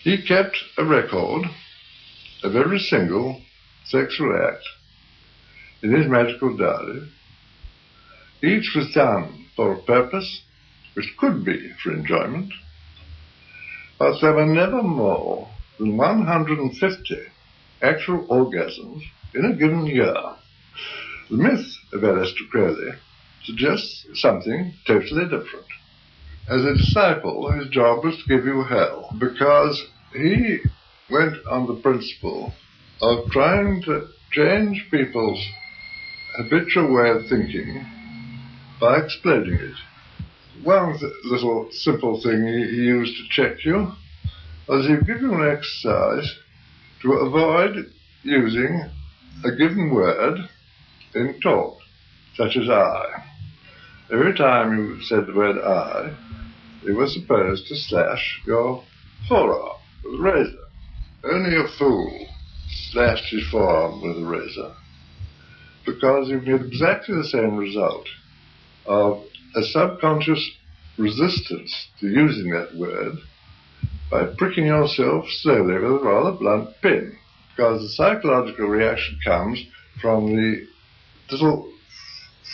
He kept a record of every single sexual act in his magical diary. Each was done for a purpose, which could be for enjoyment, but there were never more than 150 actual orgasms in a given year. The myth of Aleister Crowley suggests something totally different. As a disciple, his job was to give you hell, because he went on the principle of trying to change people's habitual way of thinking by exploding it. One little simple thing he used to check you was he'd give you an exercise to avoid using a given word in talk, such as I. Every time you said the word I, you were supposed to slash your forearm with a razor. Only a fool slashed his forearm with a razor, because you get exactly the same result of a subconscious resistance to using that word by pricking yourself slowly with a rather blunt pin, because the psychological reaction comes from the little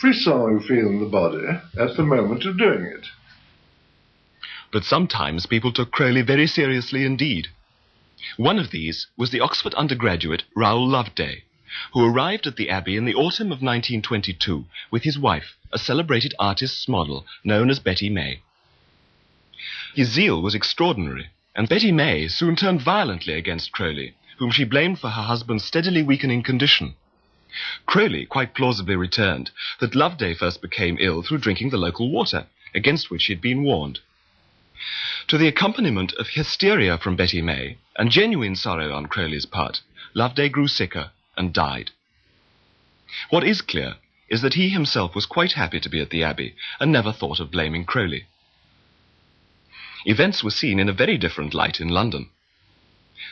frisson you feel in the body at the moment of doing it. But sometimes people took Crowley very seriously indeed. One of these was the Oxford undergraduate Raoul Loveday, who arrived at the Abbey in the autumn of 1922 with his wife, a celebrated artist's model known as Betty May. His zeal was extraordinary, and Betty May soon turned violently against Crowley, whom she blamed for her husband's steadily weakening condition. Crowley quite plausibly returned that Loveday first became ill through drinking the local water, against which he had been warned. To the accompaniment of hysteria from Betty May and genuine sorrow on Crowley's part, Loveday grew sicker and died. What is clear is that he himself was quite happy to be at the Abbey and never thought of blaming Crowley. Events were seen in a very different light in London.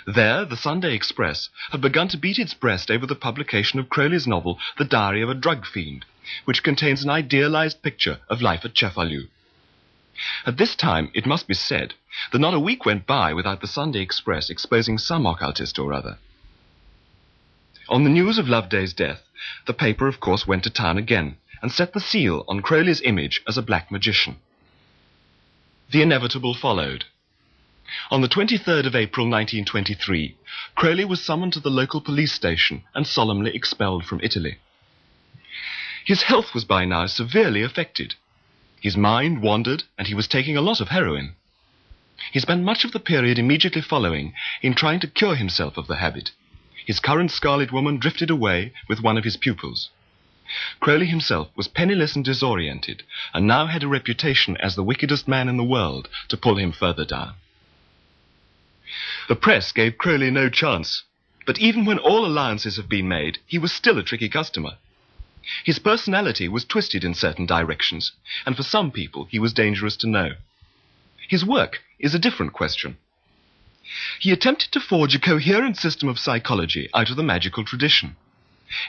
There, the Sunday Express had begun to beat its breast over the publication of Crowley's novel The Diary of a Drug Fiend, which contains an idealized picture of life at Cefalù. At this time, it must be said that not a week went by without the Sunday Express exposing some occultist or other. On the news of Loveday's death, the paper of course went to town again and set the seal on Crowley's image as a black magician. The inevitable followed. On the 23rd of April 1923, Crowley was summoned to the local police station and solemnly expelled from Italy. His health was by now severely affected. His mind wandered, and he was taking a lot of heroin. He spent much of the period immediately following in trying to cure himself of the habit. His current Scarlet Woman drifted away with one of his pupils. Crowley himself was penniless and disoriented, and now had a reputation as the wickedest man in the world to pull him further down. The press gave Crowley no chance, but even when all allowances have been made, he was still a tricky customer. His personality was twisted in certain directions, and for some people he was dangerous to know. His work is a different question. He attempted to forge a coherent system of psychology out of the magical tradition,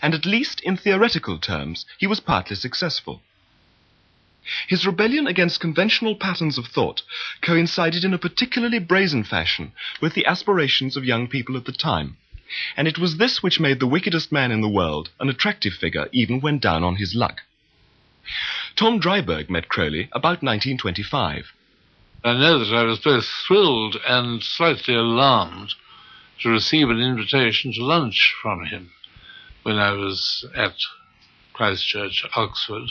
and at least in theoretical terms he was partly successful. His rebellion against conventional patterns of thought coincided in a particularly brazen fashion with the aspirations of young people at the time, and it was this which made the wickedest man in the world an attractive figure even when down on his luck. Tom Dryburgh met Crowley about 1925. I know that I was both thrilled and slightly alarmed to receive an invitation to lunch from him when I was at Christ Church, Oxford.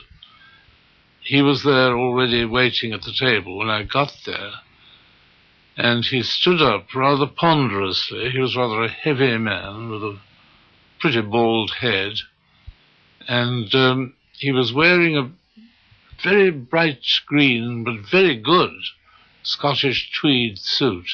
He was there already waiting at the table when I got there, and he stood up rather ponderously. He was rather a heavy man with a pretty bald head, and he was wearing a very bright green but very good Scottish tweed suit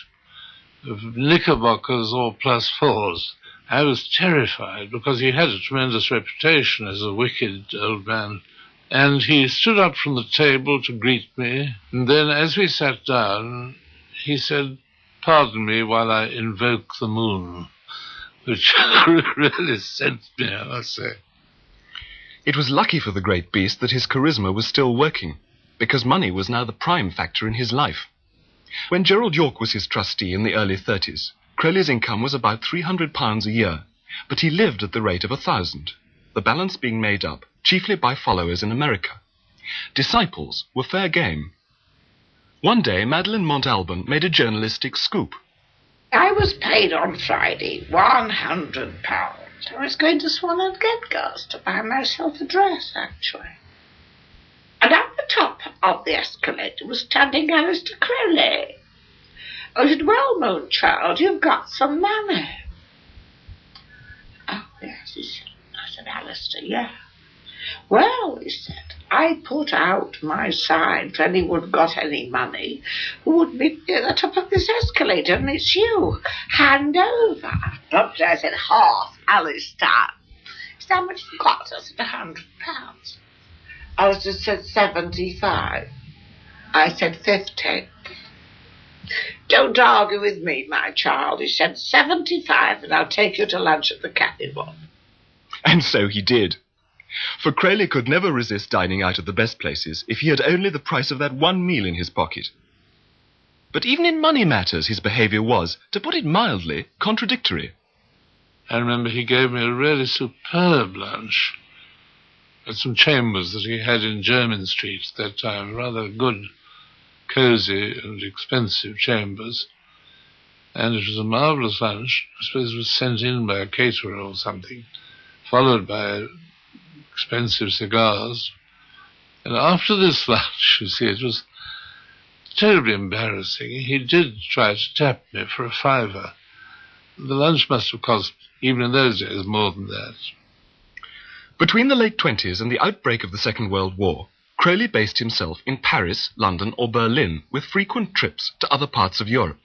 of knickerbockers or +4s. I was terrified because he had a tremendous reputation as a wicked old man. And he stood up from the table to greet me, and then as we sat down, he said, "Pardon me while I invoke the moon," which really sent me, I must say. It was lucky for the great beast that his charisma was still working, because money was now the prime factor in his life. When Gerald York was his trustee in the early 30s, Crowley's income was about £300 a year, but he lived at the rate of 1,000, the balance being made up chiefly by followers in America. Disciples were fair game. One day, Madeleine Montalban made a journalistic scoop. I was paid on Friday £100. I was going to Swan and Gedgars to buy myself a dress, actually. And at the top of the escalator was standing Aleister Crowley. I said, "Well, Moon child, you've got some money." "Oh, yes," he said. I said, "Aleister, yeah." "Well," he said, "I put out my sign for anyone got any money who would meet me at the top of this escalator, and it's you. Hand over." I said, "Half, Aleister." He said, "How much you got?" I said, £100. Aleister said 75. I said 50. "Don't argue with me, my child." He said 75, and I'll take you to lunch at the Capitol. And so he did. For Crowley could never resist dining out at the best places if he had only the price of that one meal in his pocket. But even in money matters, his behaviour was, to put it mildly, contradictory. I remember he gave me a really superb lunch at some chambers that he had in Jermyn Street at that time, rather good, cosy and expensive chambers. And it was a marvellous lunch. I suppose it was sent in by a caterer or something, followed by expensive cigars. And after this lunch, you see, it was terribly embarrassing. He did try to tap me for a £5. The lunch must have cost, even in those days, more than that. Between the late 20s and the outbreak of the Second World War, Crowley based himself in Paris, London or Berlin, with frequent trips to other parts of Europe.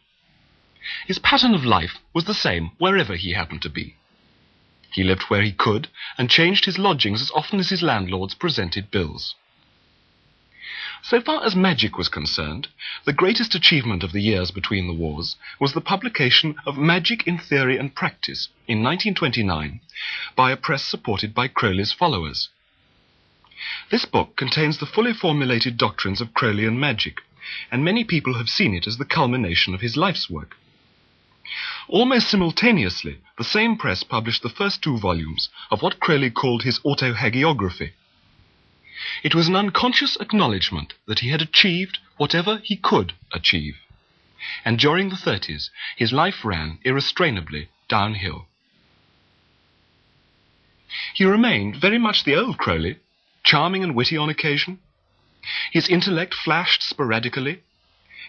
His pattern of life was the same wherever he happened to be. He lived where he could and changed his lodgings as often as his landlords presented bills. So far as magic was concerned, the greatest achievement of the years between the wars was the publication of Magic in Theory and Practice in 1929 by a press supported by Crowley's followers. This book contains the fully formulated doctrines of Crowleyan magic, and many people have seen it as the culmination of his life's work. Almost simultaneously, the same press published the first 2 volumes of what Crowley called his autohagiography. It was an unconscious acknowledgement that he had achieved whatever he could achieve, and during the 30s his life ran irrestrainably downhill. He remained very much the old Crowley, charming and witty on occasion. His intellect flashed sporadically.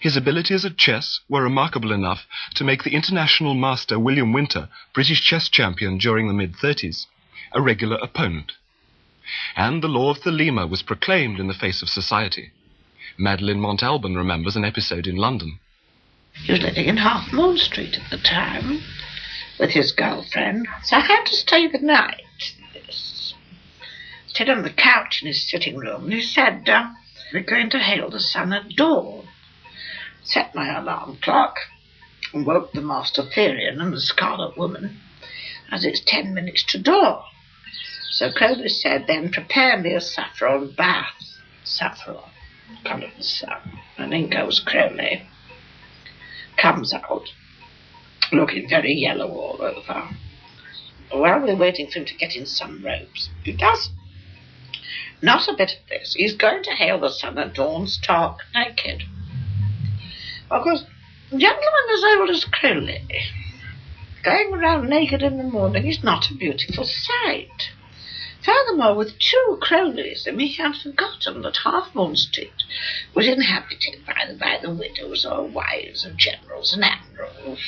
His abilities at chess were remarkable enough to make the international master William Winter, British chess champion during the mid-30s, a regular opponent. And the law of Thelema was proclaimed in the face of society. Madeleine Montalban remembers an episode in London. He was living in Half Moon Street at the time with his girlfriend, so I had to stay the night. Stayed on the couch in his sitting room, and he said, "We're going to hail the sun at dawn." Set my alarm clock and woke the Master Therian and the Scarlet Woman as it's 10 minutes to dawn. So Crowley said, "Then prepare me a saffron bath." Saffron, colour of the sun. And in goes Crowley. Comes out, looking very yellow all over. While we're waiting for him to get in some robes, he does not a bit of this. He's going to hail the sun at dawn stark naked. Of course, gentlemen as old as Crowley, going around naked in the morning is not a beautiful sight. Furthermore, with 2 Crowleys, he had forgotten that Half Moon Street was inhabited by the widows or wives of generals and admirals.